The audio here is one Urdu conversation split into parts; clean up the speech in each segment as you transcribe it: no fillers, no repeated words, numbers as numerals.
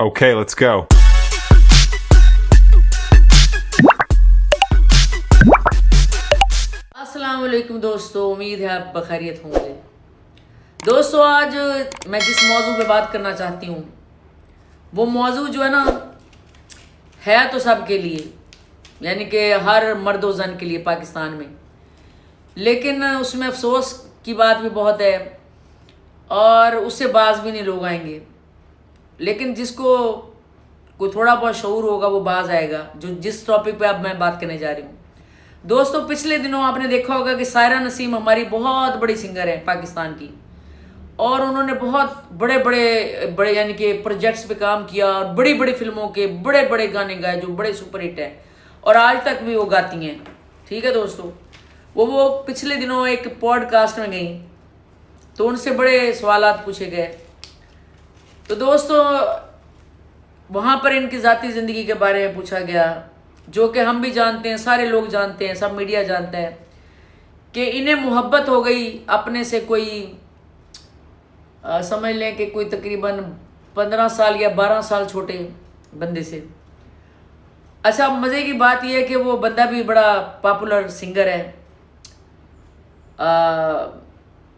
Okay, let's go. السلام علیکم دوستو، امید ہے آپ بخیریت ہوں گے۔ دوستو آج میں جس موضوع پہ بات کرنا چاہتی ہوں وہ موضوع جو ہے نا ہے تو سب کے لیے، یعنی کہ ہر مرد و زن کے لیے پاکستان میں، لیکن اس میں افسوس کی بات بھی بہت ہے اور اس سے باز بھی نہیں لوگ آئیں گے، لیکن جس کو کوئی تھوڑا بہت شعور ہوگا وہ باز آئے گا، جو جس ٹاپک پہ اب میں بات کرنے جا رہی ہوں۔ دوستو پچھلے دنوں آپ نے دیکھا ہوگا کہ سائرہ نسیم ہماری بہت بڑی سنگر ہے پاکستان کی، اور انہوں نے بہت بڑے یعنی کہ پروجیکٹس پہ کام کیا اور بڑی بڑی فلموں کے بڑے بڑے گانے گائے جو بڑے سپر ہٹ ہیں، اور آج تک بھی وہ گاتی ہیں۔ ٹھیک ہے دوستو، وہ پچھلے دنوں ایک پوڈ کاسٹ میں گئیں تو ان سے بڑے سوالات پوچھے گئے، تو دوستو وہاں پر ان کی ذاتی زندگی کے بارے میں پوچھا گیا، جو کہ ہم بھی جانتے ہیں، سارے لوگ جانتے ہیں، سب میڈیا جانتا ہے کہ انہیں محبت ہو گئی اپنے سے کوئی سمجھ لیں کہ کوئی تقریباً 15 سال یا 12 سال چھوٹے بندے سے۔ اچھا مزے کی بات یہ ہے کہ وہ بندہ بھی بڑا پاپولر سنگر ہے،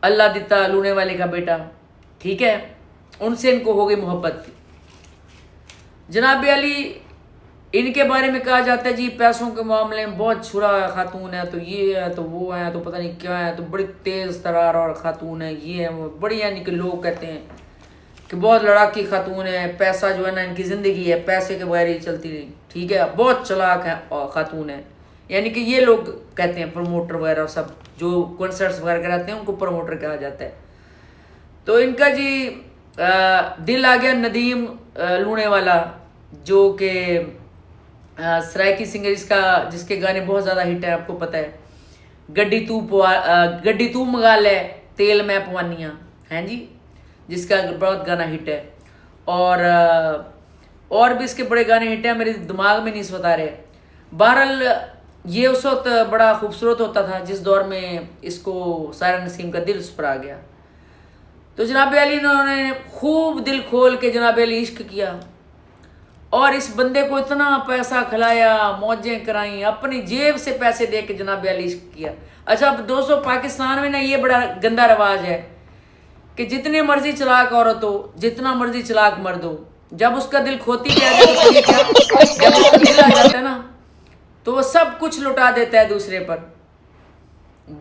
اللہ دیتا لونے والے کا بیٹا، ٹھیک ہے، ان سے ان کو ہو گئی محبت۔ جناب علی ان کے بارے میں کہا جاتا ہے جی پیسوں کے معاملے میں بہت چھرا خاتون ہے، تو یہ ہے تو وہ ہے تو پتہ نہیں کیا ہے، تو بڑی تیز ترار اور خاتون ہے، یہ ہے وہ بڑی، یعنی کہ لوگ کہتے ہیں کہ بہت لڑاکی خاتون ہے، پیسہ جو ہے نا ان کی زندگی ہے، پیسے کے بغیر ہی چلتی نہیں، ٹھیک ہے، بہت چلاک ہے خاتون ہے، یعنی کہ یہ لوگ کہتے ہیں، پروموٹر وغیرہ سب جو کنسرٹس وغیرہ کراتے ہیں ان کو پروموٹر کہا جاتا ہے۔ تو ان کا جی دل آ گیا ندیم لونے والا، جو کہ سرائکی سنگر جس کے گانے بہت زیادہ ہٹ ہیں، آپ کو پتہ ہے، گڈی تو منگا لے تیل میں پوانیاں، ہیں جی، جس کا بہت گانا ہٹ ہے، اور بھی اس کے بڑے گانے ہٹ ہیں، میرے دماغ میں نہیں اس وقت آ رہے۔ بہرحال یہ اس وقت بڑا خوبصورت ہوتا تھا جس دور میں اس کو سائرہ نسیم کا دل اس پر آ گیا، تو جناب علی انہوں نے خوب دل کھول کے جناب علی عشق کیا، اور اس بندے کو اتنا پیسہ کھلایا، موجیں کرائیں، اپنی جیب سے پیسے دے کے جناب علی عشق کیا۔ اچھا دوستو پاکستان میں نا یہ بڑا گندا رواج ہے کہ جتنی مرضی چلاک عورت ہو، جتنا مرضی چلاک مرد ہو، جب اس کا دل کھوتی بھی آ جائے تو یہ کیا، جب اس کا دل آ جاتا ہے نا تو وہ سب کچھ لٹا دیتا ہے دوسرے پر،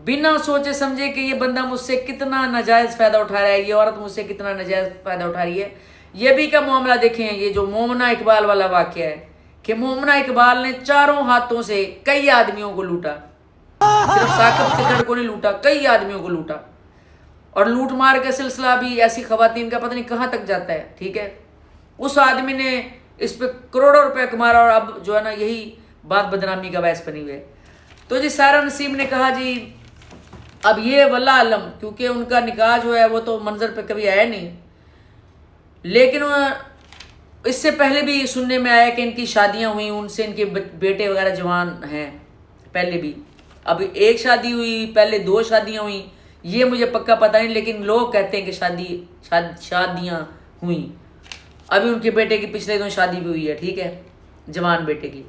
بنا سوچے سمجھے کہ یہ بندہ مجھ سے کتنا ناجائز فائدہ اٹھا رہا ہے، یہ عورت مجھ سے کتنا ناجائز فائدہ اٹھا رہی ہے۔ یہ بھی کا معاملہ دیکھیں، یہ جو مومنہ اقبال والا واقعہ ہے کہ مومنہ اقبال نے چاروں ہاتھوں سے کئی آدمیوں کو لوٹا، صرف ثاقب کے دڑ کو نہیں لوٹا، کئی آدمیوں کو لوٹا، اور لوٹ مار کا سلسلہ بھی ایسی خواتین کا پتہ نہیں کہاں تک جاتا ہے، ٹھیک ہے۔ اس آدمی نے اس پہ کروڑوں روپے کمارا، اور اب جو ہے نا یہی بات بدنامی کا باعث بنی ہوئی ہے۔ تو جی سائرہ نسیم نے کہا جی اب یہ واللہ علم، کیونکہ ان کا نکاح جو ہے وہ تو منظر پہ کبھی آیا نہیں، لیکن اس سے پہلے بھی سننے میں آیا کہ ان کی شادیاں ہوئیں، ان سے ان کے بیٹے وغیرہ جوان ہیں، پہلے بھی، اب ایک شادی ہوئی، پہلے 2 شادیاں ہوئیں، یہ مجھے پکا پتہ نہیں، لیکن لوگ کہتے ہیں کہ شادیاں ہوئیں۔ ابھی ان کے بیٹے کی پچھلے 2 شادی بھی ہوئی ہے، ٹھیک ہے، جوان بیٹے کی۔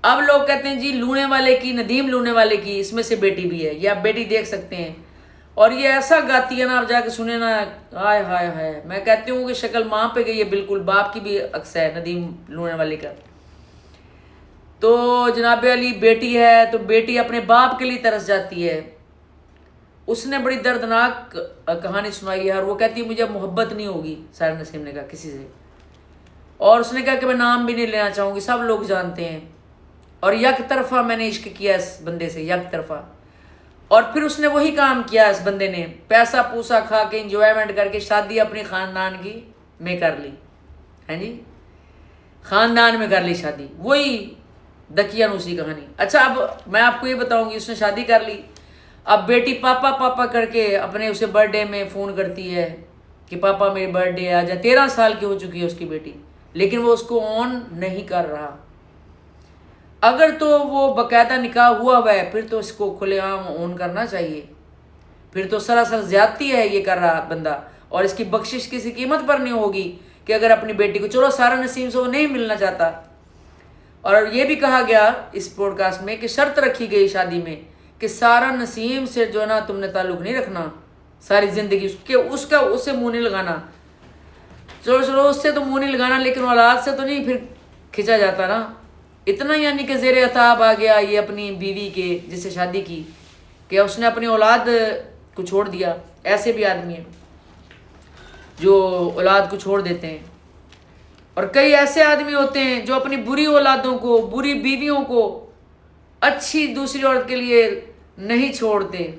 اب لوگ کہتے ہیں جی لونے والے کی، ندیم لونے والے کی، اس میں سے بیٹی بھی ہے، یہ آپ بیٹی دیکھ سکتے ہیں، اور یہ ایسا گاتی ہے نا، آپ جا کے سنیں نا، ہائے ہائے ہائے، میں کہتی ہوں کہ شکل ماں پہ گئی ہے، بالکل باپ کی بھی عکس ہے ندیم لونے والے کا۔ تو جناب علی بیٹی ہے تو بیٹی اپنے باپ کے لیے ترس جاتی ہے، اس نے بڑی دردناک کہانی سنائی ہے، اور وہ کہتی ہے مجھے محبت نہیں ہوگی، سائرہ نسیم نے کہا کسی سے، اور اس نے کہا کہ میں نام بھی نہیں لینا چاہوں گی، سب لوگ جانتے ہیں، اور یک طرفہ میں نے عشق کیا اس بندے سے، یک طرفہ، اور پھر اس نے وہی کام کیا، اس بندے نے پیسہ پوسا کھا کے انجوائمنٹ کر کے شادی اپنی خاندان کی میں کر لی، ہیں جی، خاندان میں کر لی شادی، وہی دقیانوسی کہانی۔ اچھا اب میں آپ کو یہ بتاؤں گی، اس نے شادی کر لی، اب بیٹی پاپا پاپا کر کے اپنے اسے برتھ ڈے میں فون کرتی ہے کہ پاپا میری برتھ ڈے آ جا، 13 سال کی ہو چکی ہے اس کی بیٹی، لیکن وہ اس کو آن نہیں کر رہا۔ اگر تو وہ باقاعدہ نکاح ہوا ہے پھر تو اس کو کھلے عام آن کرنا چاہیے، پھر تو سراسر زیادتی ہے یہ کر رہا بندہ، اور اس کی بخشش کسی قیمت پر نہیں ہوگی کہ اگر اپنی بیٹی کو، چلو سارہ نسیم سے وہ نہیں ملنا چاہتا، اور یہ بھی کہا گیا اس پوڈ کاسٹ میں کہ شرط رکھی گئی شادی میں کہ سارہ نسیم سے جو ہے نا تم نے تعلق نہیں رکھنا ساری زندگی، اس سے منہ نہیں لگانا. چلو اس سے تو منہ نہیں لگانا، لیکن اولاد سے تو نہیں پھر کھنچا جاتا نا. اتنا یعنی کہ زیر عتاب آ گیا یہ اپنی بیوی کے جس سے شادی کی کہ اس نے اپنی اولاد کو چھوڑ دیا. ایسے بھی آدمی ہیں جو اولاد کو چھوڑ دیتے ہیں، اور کئی ایسے آدمی ہوتے ہیں جو اپنی بری اولادوں کو، بری بیویوں کو اچھی دوسری عورت کے لیے نہیں چھوڑتے،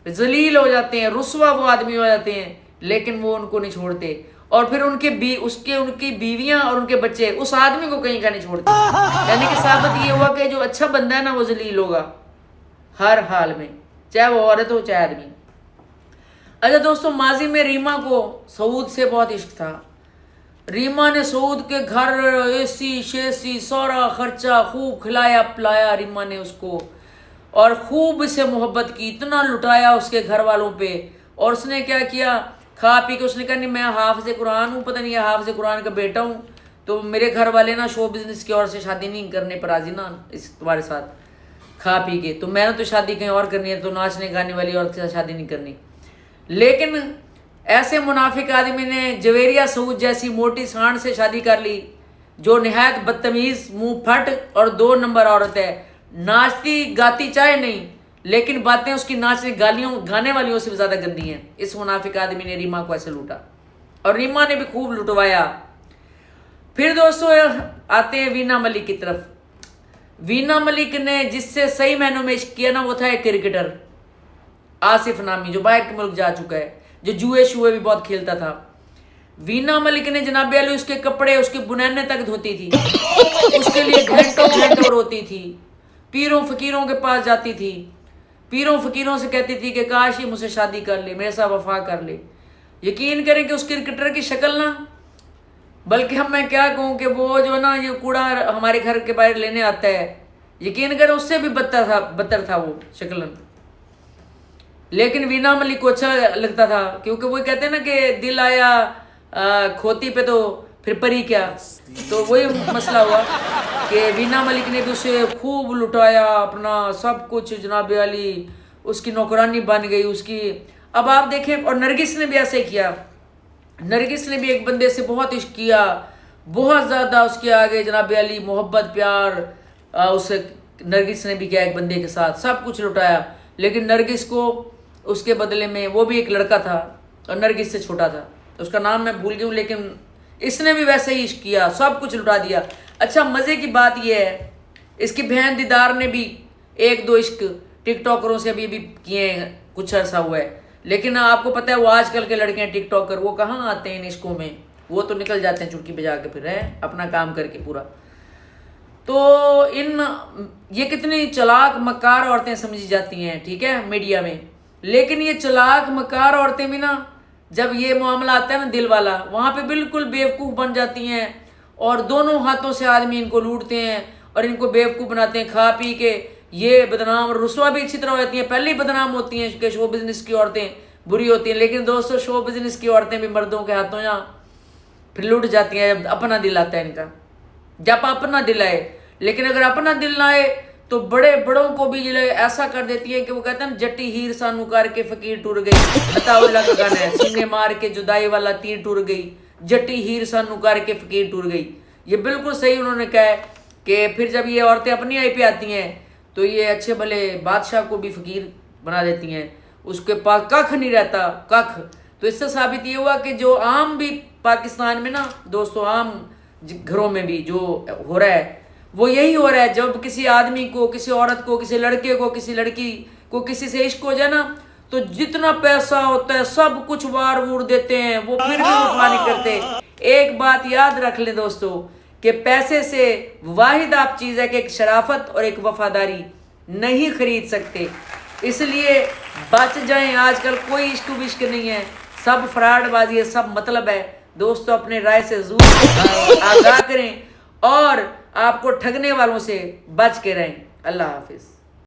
ذلیل ہو جاتے ہیں، رسوا وہ آدمی ہو جاتے ہیں، لیکن وہ ان کو نہیں چھوڑتے، اور پھر ان کی بیویاں اور ان کے بچے اس آدمی کو کہیں کا نہیں چھوڑتے. یعنی کہ ثابت یہ ہوا کہ جو اچھا بندہ ہے نا وہ ذلیل ہوگا ہر حال میں، چاہے وہ عورت ہو چاہے آدمی. اچھا دوستوں، ماضی میں ریما کو سعود سے بہت عشق تھا. ریما نے سعود کے گھر اے سی شیسی سارا خرچہ خوب کھلایا پلایا ریما نے اس کو، اور خوب اسے محبت کی، اتنا لٹایا اس کے گھر والوں پہ. اور اس نے کیا کیا، کھا پی کے اس نے کہا نہیں میں حافظ قرآن ہوں، پتہ نہیں حافظ قرآن کا بیٹا ہوں، تو میرے گھر والے نا شو بزنس کی اور سے شادی نہیں کرنے پر راضی نا اس تمہارے ساتھ کھا پی کے، تو میں نے تو شادی کہیں اور کرنی ہے، تو ناچنے گانے والی عورت کے ساتھ شادی نہیں کرنی. لیکن ایسے منافق آدمی نے جویریہ سعود جیسی موٹی سانڈ سے شادی کر لی جو نہایت بدتمیز، منہ پھٹ اور 2 نمبر عورت ہے. ناچتی گاتی چاہے نہیں، لیکن باتیں اس کی ناچنے گانے والیوں سے بھی زیادہ گندی ہیں. اس منافق آدمی نے ریما کو ایسے لوٹا، اور ریما نے بھی خوب لٹوایا. پھر دوستو آتے ہیں وینا ملک کی طرف. وینا ملک نے جس سے صحیح معنوں میں عشق کیا نا وہ تھا ایک کرکٹر آصف نامی، جو باہر کے ملک جا چکا ہے، جو جوئے بھی بہت کھیلتا تھا. وینا ملک نے جناب علی اس کے کپڑے، اس کے بنینے تک دھوتی تھی، اس کے لیے گھنٹوں روتی تھی، پیروں فقیروں کے پاس جاتی تھی، پیروں فقیروں سے کہتی تھی کہ کاش یہ مجھ سے شادی کر لے، میرے ساتھ وفا کر لے. یقین کریں کہ اس کرکٹر کی شکل نہ، بلکہ میں کیا کہوں کہ وہ جو نا یہ کوڑا ہمارے گھر کے باہر لینے آتا ہے، یقین کریں اس سے بھی بدتر تھا وہ شکل. لیکن وینا ملک کو اچھا لگتا تھا، کیونکہ وہ کہتے ہیں نا کہ دل آیا کھوتی پہ تو پھر پری کیا. تو وہی مسئلہ ہوا کہ وینا ملک نے بھی اسے خوب لٹایا، اپنا سب کچھ جناب علی اس کی نوکرانی بن گئی اس کی. اب آپ دیکھیں، اور نرگس نے بھی ایسے کیا. نرگس نے بھی ایک بندے سے بہت عشق کیا، بہت زیادہ اس کے آگے جناب علی محبت پیار اسے نرگس نے بھی کیا ایک بندے کے ساتھ، سب کچھ لٹایا. لیکن نرگس کو اس کے بدلے میں وہ بھی ایک لڑکا تھا اور نرگس سے چھوٹا تھا، اس کا نام میں بھول گئی ہوں، لیکن اس نے بھی ویسے ہی عشق کیا، سب کچھ لٹا دیا. اچھا مزے کی بات یہ ہے، اس کی بہن دیدار نے بھی 1-2 عشق ٹک ٹاکروں سے ابھی کیے ہیں، کچھ عرصہ ہوا ہے. لیکن آپ کو پتہ ہے وہ آج کل کے لڑکے ہیں ٹک ٹاکر، وہ کہاں آتے ہیں ان عشقوں میں، وہ تو نکل جاتے ہیں چٹکی بجا کے پھر اپنا کام کر کے پورا. تو یہ کتنی چلاک مکار عورتیں سمجھی جاتی ہیں ٹھیک ہے میڈیا میں، لیکن یہ چلاک مکار عورتیں بھی نا جب یہ معاملہ آتا ہے نا دل والا، وہاں پہ بالکل بیوقوف بن جاتی ہیں، اور دونوں ہاتھوں سے آدمی ان کو لوٹتے ہیں اور ان کو بیوقوف بناتے ہیں. کھا پی کے یہ بدنام اور رسوا بھی اچھی طرح ہو جاتی ہیں، پہلے ہی بدنام ہوتی ہیں کہ شو بزنس کی عورتیں بری ہوتی ہیں. لیکن دوستو شو بزنس کی عورتیں بھی مردوں کے ہاتھوں یا پھر لوٹ جاتی ہیں جب اپنا دل آتا ہے ان کا، جب اپنا دل آئے. لیکن اگر اپنا دل نہ آئے تو بڑوں کو بھی ایسا کر دیتی ہے کہ وہ کہتے ہیں جٹی ہیر سانو کر کے فقیر ٹور گئی. عطا اللہ کا گانا ہے، سینے مار کے جدائی والا تیر ٹور گئی، جٹی ہیر سانو کر کے فقیر ٹور گئی. یہ بالکل صحیح انہوں نے کہا ہے کہ پھر جب یہ عورتیں اپنی آئی پہ آتی ہیں تو یہ اچھے بھلے بادشاہ کو بھی فقیر بنا دیتی ہیں، اس کے پاس ککھ نہیں رہتا ککھ. تو اس سے ثابت یہ ہوا کہ جو عام بھی پاکستان میں نا دوستو، عام گھروں میں بھی جو ہو رہا ہے وہ یہی ہو رہا ہے. جب کسی آدمی کو، کسی عورت کو، کسی لڑکے کو، کسی لڑکی کو کسی سے عشق ہو جائے نا تو جتنا پیسہ ہوتا ہے سب کچھ وار وور دیتے ہیں، وہ پھر بھی وفا نہیں کرتے. ایک بات یاد رکھ لیں دوستو کہ پیسے سے واحد آپ چیز ہے کہ ایک شرافت اور ایک وفاداری نہیں خرید سکتے. اس لیے بچ جائیں، آج کل کوئی عشق وشق نہیں ہے، سب فراڈ بازی ہے، سب مطلب ہے. دوستو اپنے رائے سے ضرور آگاہ کریں اور آپ کو ٹھگنے والوں سے بچ کے رہیں. اللہ حافظ.